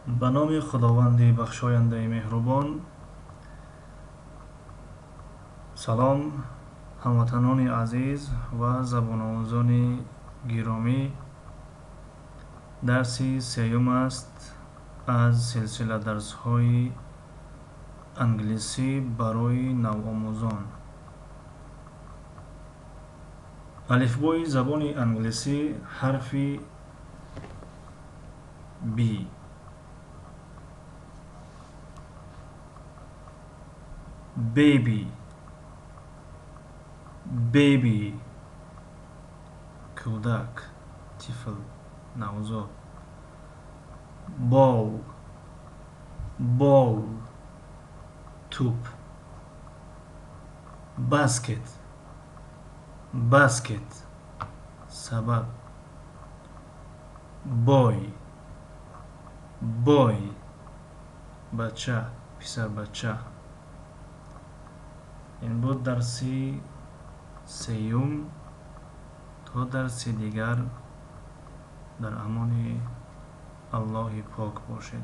به نام خداوند بخشاینده مهربان. سلام هموطنان عزیز و زبان آموزان گرامی. درسی سیوم است از سلسله درس های انگلیسی برای نوآموزان. الفبای زبان انگلیسی حرف B. baby baby کودک، طفل، نوزاد. ball ball توپ. basket basket سبد. boy boy بچه، پسر بچه. این بود درسی سیوم. تا درسی دیگر در امان الله پاک باشید.